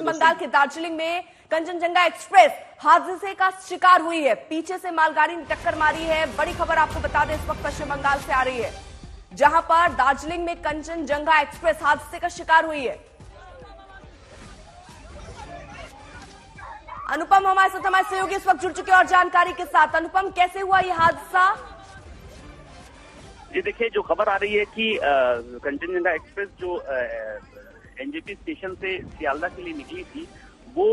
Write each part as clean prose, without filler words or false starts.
पश्चिम बंगाल के दार्जिलिंग में कंचनजंगा एक्सप्रेस हादसे का शिकार हुई है। पीछे से मालगाड़ी ने टक्कर मारी है। बड़ी खबर आपको बता दें, इस वक्त पश्चिम बंगाल से आ रही है, जहां पर दार्जिलिंग में कंचनजंगा एक्सप्रेस हादसे का शिकार हुई है। अनुपम हमारे साथ हमारे सहयोगी इस वक्त जुड़ चुके हैं और जानकारी के साथ। अनुपम, कैसे हुआ ये हादसा? ये देखिए, जो खबर आ रही है कि कंचनजंगा एक्सप्रेस जो एनजेपी स्टेशन से सियालदह के लिए निकली थी, वो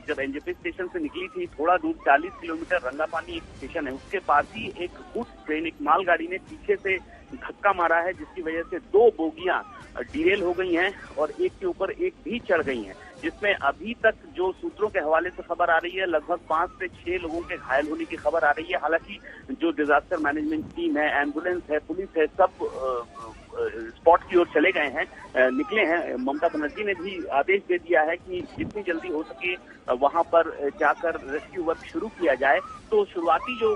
जब एनजेपी स्टेशन से निकली थी, थोड़ा दूर 40 किलोमीटर रंगापानी एक स्टेशन है, उसके पास ही एक गुड्स ट्रेन, एक मालगाड़ी ने पीछे से धक्का मारा है, जिसकी वजह से 2 बोगियां डिरेल हो गई हैं और एक के ऊपर एक भी चढ़ गई हैं, जिसमें अभी तक जो सूत्रों के हवाले से खबर आ रही है, लगभग 5 से 6 लोगों के घायल होने की खबर आ रही है। हालांकि जो डिजास्टर मैनेजमेंट टीम है, एम्बुलेंस है, पुलिस है, सब स्पॉट की ओर चले गए हैं, निकले हैं। ममता बनर्जी ने भी आदेश दे दिया है कि जितनी जल्दी हो सके वहां पर जाकर रेस्क्यू वर्क शुरू किया जाए। तो शुरुआती जो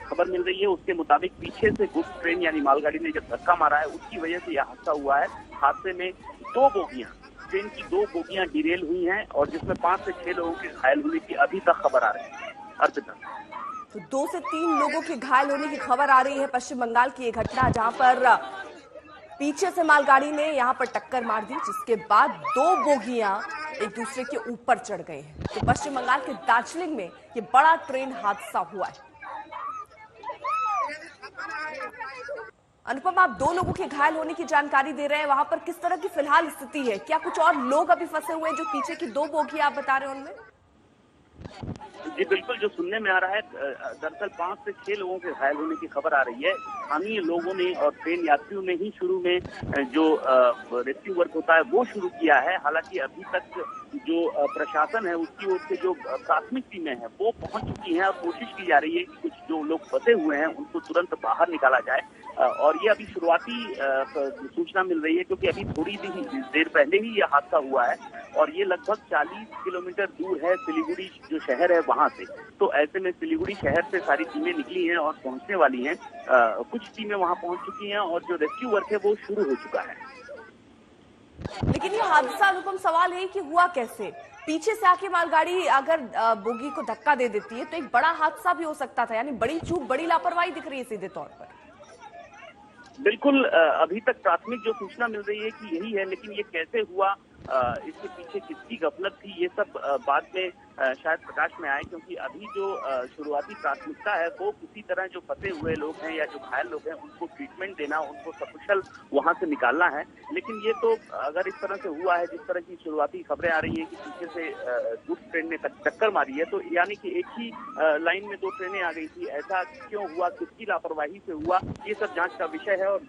खबर मिल रही है उसके मुताबिक पीछे से गुड्स ट्रेन यानी मालगाड़ी ने जब धक्का मारा है, उसकी वजह से यह हादसा हुआ है। हादसे में 2 बोगियां, ट्रेन की 2 बोगियां डिरेल हुई हैं और जिसमें 5 से 6 लोगों के घायल होने की अभी तक खबर आ रही है। अर्पिता, तो 2 से 3 लोगों के घायल होने की खबर आ रही है। पश्चिम बंगाल की ये घटना, जहां पर पीछे से मालगाड़ी ने यहां पर टक्कर मार दी, जिसके बाद 2 बोगियां एक दूसरे के ऊपर चढ़ गए हैं। तो पश्चिम बंगाल के दार्जिलिंग में ये बड़ा ट्रेन हादसा हुआ है। अनुपम, आप 2 लोगों के घायल होने की जानकारी दे रहे हैं, वहां पर किस तरह की फिलहाल स्थिति है? क्या कुछ और लोग अभी फंसे हुए हैं जो पीछे की 2 बोगियां आप बता रहे हैं उनमें? जी बिल्कुल, जो सुनने में आ रहा है, दरअसल 5 से 6 लोगों के घायल होने की खबर आ रही है। स्थानीय लोगों ने और ट्रेन यात्रियों ने ही शुरू में जो रेस्क्यू वर्क होता है वो शुरू किया है। हालांकि अभी तक जो प्रशासन है उसकी ओर से जो प्राथमिक टीमें हैं वो पहुंच चुकी हैं और कोशिश की जा रही है कि कुछ जो लोग फंसे हुए हैं उनको तुरंत बाहर निकाला जाए। और ये अभी शुरुआती सूचना मिल रही है, क्योंकि अभी थोड़ी देर पहले ही ये हादसा हुआ है और ये लगभग 40 किलोमीटर दूर है सिलीगुड़ी जो शहर है वहां से। तो ऐसे में सिलीगुड़ी शहर से सारी टीमें निकली हैं और पहुंचने वाली हैं। कुछ टीमें वहां पहुंच चुकी हैं और जो रेस्क्यू वर्क है वो शुरू हो चुका है। लेकिन ये हादसा, अनुपम, सवाल है कि हुआ कैसे? पीछे से आके मालगाड़ी अगर बोगी को धक्का दे देती है तो एक बड़ा हादसा भी हो सकता था, यानी बड़ी चूक, बड़ी लापरवाही दिख रही है सीधे तौर पर। बिल्कुल, अभी तक प्राथमिक जो सूचना मिल रही है कि यही है, लेकिन ये कैसे हुआ, इसके पीछे किसकी गफलत थी, ये सब बाद में शायद प्रकाश में आए। क्योंकि अभी जो शुरुआती प्राथमिकता है वो किसी तरह जो फंसे हुए लोग हैं या जो घायल लोग हैं उनको ट्रीटमेंट देना, उनको सकुशल वहां से निकालना है। लेकिन ये तो अगर इस तरह से हुआ है, जिस तरह की शुरुआती खबरें आ रही है कि पीछे से गुड्स ट्रेन ने टक्कर मारी है, तो यानी कि एक ही लाइन में 2 ट्रेनें आ गई थी। ऐसा क्यों हुआ, किसकी लापरवाही से हुआ, ये सब जांच का विषय है और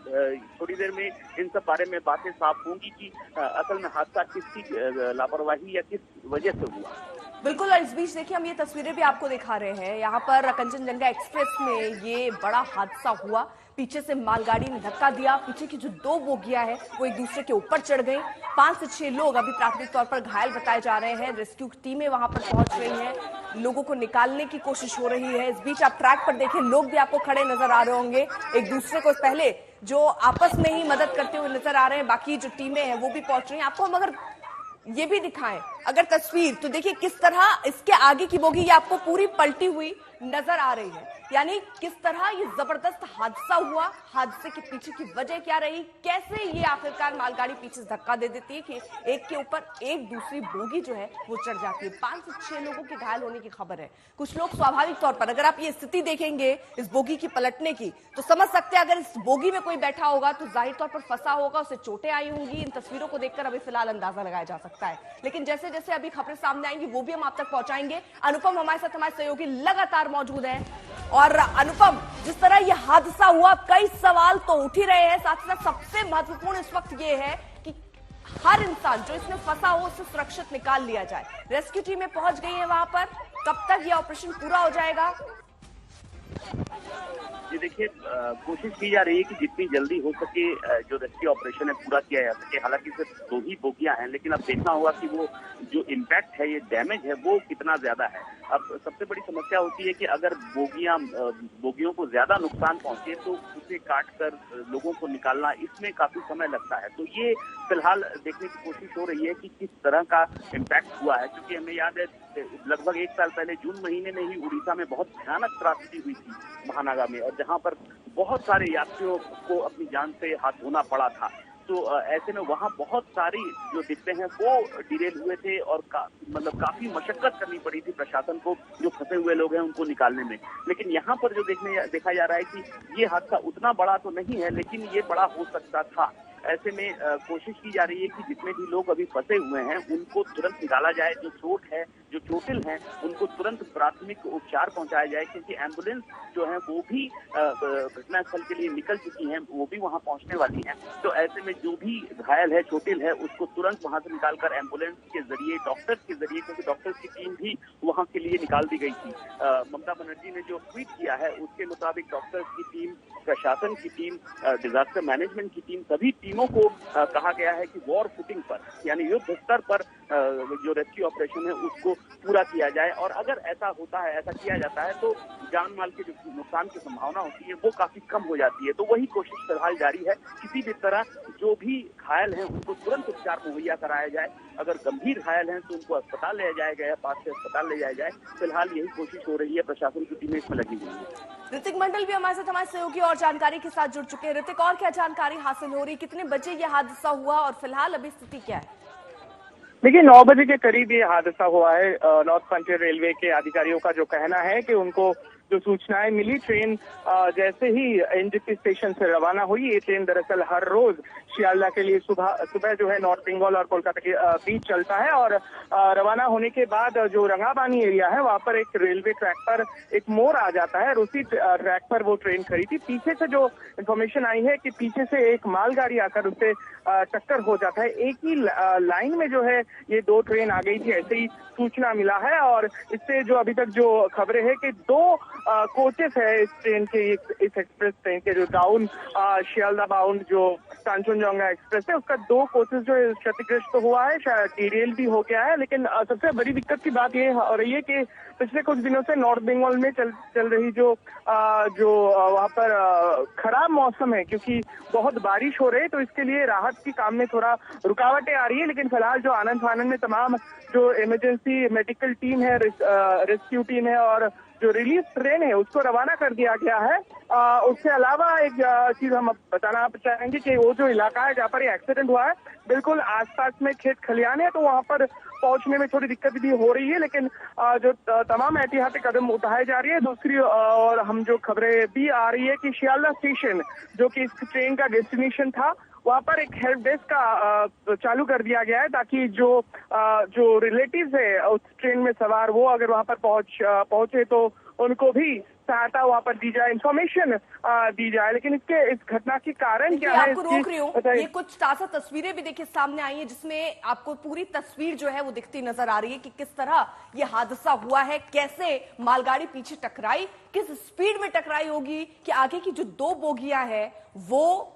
थोड़ी देर में इन सब बारे में बातें साफ होंगी कि असल में हादसा किसकी लापरवाही या किस वजह से हुआ। बिल्कुल, और इस बीच देखिए हम ये तस्वीरें भी आपको दिखा रहे हैं। यहाँ पर कंचनजंगा एक्सप्रेस में ये बड़ा हादसा हुआ। पीछे से मालगाड़ी ने धक्का दिया, पीछे की जो 2 बोगियां हैं वो एक दूसरे के ऊपर चढ़ गई। 5 से 6 लोग अभी प्राथमिक तौर पर घायल बताए जा रहे हैं। रेस्क्यू टीमें वहां पर पहुंच रही हैं, लोगों को निकालने की कोशिश हो रही है। इस बीच आप ट्रैक पर देखें, लोग भी आपको खड़े नजर आ रहे होंगे, एक दूसरे को पहले जो आपस में ही मदद करते हुए नजर आ रहे हैं। बाकी जो टीमें हैं वो भी पहुंच रही हैं। आपको हम अगर ये भी दिखाएं अगर तस्वीर, तो देखिए किस तरह इसके आगे की बोगी ये आपको पूरी पलटी हुई नजर आ रही है। यानी किस तरह ये जबरदस्त हादसा हुआ, हादसे के पीछे की वजह क्या रही, कैसे ये आखिरकार मालगाड़ी पीछे से धक्का दे देती है कि एक के ऊपर एक दूसरी बोगी जो है वो चढ़ जाती है। 5 से 6 लोगों के घायल होने की खबर है। कुछ लोग स्वाभाविक तौर पर, अगर आप ये स्थिति देखेंगे इस बोगी की पलटने की, तो समझ सकते हैं अगर इस बोगी में कोई बैठा होगा तो जाहिर तौर पर फंसा होगा, उसे चोटें आई होंगी। इन तस्वीरों को देखकर अभी फिलहाल अंदाजा लगाया जा सकता है, लेकिन जैसे जैसे अभी खबरें सामने आएंगी वो भी हम आप तक पहुंचाएंगे। अनुपम हमारे साथ, हमारे सहयोगी लगातार मौजूद हैं। और अनुपम, जिस तरह यह हादसा हुआ, कई सवाल तो उठ ही रहे हैं। साथ ही साथ सबसे महत्वपूर्ण इस वक्त यह है कि हर इंसान जो इसमें फंसा हो उसे सुरक्षित निकाल लिया जाए। रेस्क्यू टीमें पहुंच गई है वहां पर, कब तक यह ऑपरेशन पूरा हो जाएगा? जी देखिए, कोशिश की जा रही है कि जितनी जल्दी हो सके जो रेस्क्यू ऑपरेशन है पूरा किया जा सके। हालांकि सिर्फ 2 ही बोगियां हैं, लेकिन अब देखना होगा कि वो जो इम्पैक्ट है, ये डैमेज है, वो कितना ज्यादा है। अब सबसे बड़ी समस्या होती है कि अगर बोगियों को ज्यादा नुकसान पहुंचे तो उसे काट कर लोगों को निकालना, इसमें काफी समय लगता है। तो ये फिलहाल देखने की कोशिश हो रही है कि किस तरह का इम्पैक्ट हुआ है, क्योंकि हमें याद है लगभग 1 साल पहले जून महीने में ही उड़ीसा में बहुत भयानक त्रासदी हुई थी महानागा में, और जहां पर बहुत सारे यात्रियों को अपनी जान से हाथ धोना पड़ा था। तो ऐसे में वहां बहुत सारी जो डिब्बे हैं वो डिरेल हुए थे, और मतलब काफी मशक्कत करनी पड़ी थी प्रशासन को जो फंसे हुए लोग हैं उनको निकालने में। लेकिन यहाँ पर जो देखा जा रहा है कि ये हादसा उतना बड़ा तो नहीं है, लेकिन ये बड़ा हो सकता था। ऐसे में कोशिश की जा रही है कि जितने भी लोग अभी फंसे हुए हैं उनको तुरंत निकाला जाए। जो चोट है, जो चोटिल हैं, उनको तुरंत प्राथमिक उपचार पहुंचाया जाए, क्योंकि एम्बुलेंस जो है वो भी घटनास्थल के लिए निकल चुकी हैं, वो भी वहां पहुंचने वाली हैं। तो ऐसे में जो भी घायल है, चोटिल है, उसको तुरंत वहां से निकालकर एम्बुलेंस के जरिए, डॉक्टर्स के जरिए, क्योंकि डॉक्टर्स की टीम भी वहां के लिए निकाल दी गई थी। ममता बनर्जी ने जो ट्वीट किया है उसके मुताबिक डॉक्टर्स की टीम, प्रशासन की टीम, डिजास्टर मैनेजमेंट की टीम, सभी टीमों को कहा गया है कि वॉर फुटिंग पर, यानी युद्ध स्तर पर जो रेस्क्यू ऑपरेशन है उसको पूरा किया जाए। और अगर ऐसा होता है, ऐसा किया जाता है, तो जान माल के जो नुकसान की संभावना होती है वो काफी कम हो जाती है। तो वही कोशिश फिलहाल जारी है, किसी भी तरह जो भी घायल हैं उनको तुरंत उपचार मुहैया कराया जाए। अगर गंभीर घायल हैं तो उनको अस्पताल ले जाया गया, पास से अस्पताल ले जाया जाए। फिलहाल यही कोशिश हो रही है, प्रशासन की टीमें इसमें लगी हुई है। ऋतिक मंडल भी हमारे साथ, हमारे सहयोगी और जानकारी के साथ जुड़ चुके हैं। ऋतिक, और क्या जानकारी हासिल हो रही, कितने बजे ये हादसा हुआ और फिलहाल अभी स्थिति क्या है? देखिए, 9 बजे के करीब ये हादसा हुआ है। नॉर्थ फ्रंटियर रेलवे के अधिकारियों का जो कहना है कि उनको जो सूचनाएं मिली, ट्रेन जैसे ही एनजेपी स्टेशन से रवाना हुई, ये ट्रेन दरअसल हर रोज शियालदह के लिए सुबह जो है नॉर्थ बंगाल और कोलकाता के बीच चलता है। और रवाना होने के बाद जो रंगाबानी एरिया है वहां पर एक रेलवे ट्रैक पर एक मोड़ आ जाता है, और उसी ट्रैक पर वो ट्रेन खड़ी थी। पीछे से जो इन्फॉर्मेशन आई है कि पीछे से एक मालगाड़ी आकर उससे टक्कर हो जाता है। एक ही लाइन में जो है ये 2 ट्रेन आ गई थी, ऐसे ही सूचना मिला है। और इससे जो अभी तक जो खबरें है कि 2 कोचेस है इस ट्रेन के, इस एक्सप्रेस ट्रेन के, जो डाउन शियालदह बाउंड जो कांचनजंगा एक्सप्रेस है, उसका 2 कोचेस जो है क्षतिग्रस्त तो हुआ है, शायद डिरेल भी हो गया है। लेकिन सबसे बड़ी दिक्कत की बात ये हो रही है कि पिछले कुछ दिनों से नॉर्थ बंगाल में चल रही जो वहाँ पर खराब मौसम है, क्योंकि बहुत बारिश हो रही है, तो इसके लिए राहत की काम में थोड़ा रुकावटें आ रही है। लेकिन फिलहाल जो आनंद फानन में तमाम जो इमरजेंसी मेडिकल टीम है, रेस्क्यू टीम है और जो रिलीफ ट्रेन है उसको रवाना कर दिया गया है। उसके अलावा एक चीज हम बताना चाहेंगे कि वो जो इलाका है जहाँ पर ये एक्सीडेंट हुआ है, बिल्कुल आसपास में खेत खलियान है, तो वहाँ पर पहुंचने में थोड़ी दिक्कत भी हो रही है। लेकिन जो तमाम एहतियाती कदम उठाए जा रही है। दूसरी और हम जो खबरें भी आ रही है कि शियालदह स्टेशन, जो कि इस ट्रेन का डेस्टिनेशन था, वहाँ पर एक हेल्प डेस्क का चालू कर दिया गया है, ताकि जो रिलेटिव्स है उस ट्रेन में सवार, वो अगर वहाँ पर पहुंचे तो उनको भी सहायता वहाँ पर दी जाए, इंफॉर्मेशन दी जाए। लेकिन इस घटना के कारण क्या है, आपको रोक रही हूँ, ये कुछ ताजा तस्वीरें भी देखिए सामने आई है, जिसमें आपको पूरी तस्वीर जो है वो दिखती नजर आ रही है कि किस तरह ये हादसा हुआ है, कैसे मालगाड़ी पीछे टकराई, किस स्पीड में टकराई होगी कि आगे की जो 2 बोगियां है वो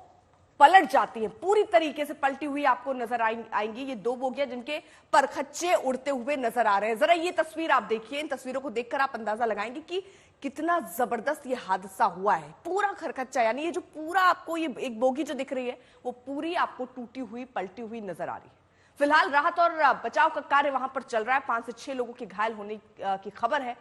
पलट जाती है, पूरी तरीके से पलटी हुई आपको नजर आएंगी ये 2 बोगियां, जिनके परखच्चे उड़ते हुए नजर आ रहे हैं। जरा ये तस्वीर आप देखिए, इन तस्वीरों को देखकर आप अंदाजा लगाएंगे कि कितना जबरदस्त ये हादसा हुआ है। पूरा खरखच्चा, यानी ये जो पूरा आपको ये एक बोगी जो दिख रही है वो पूरी आपको टूटी हुई, पलटी हुई नजर आ रही है। फिलहाल राहत और बचाव का कार्य वहां पर चल रहा है। 5 से 6 लोगों के घायल होने की खबर है।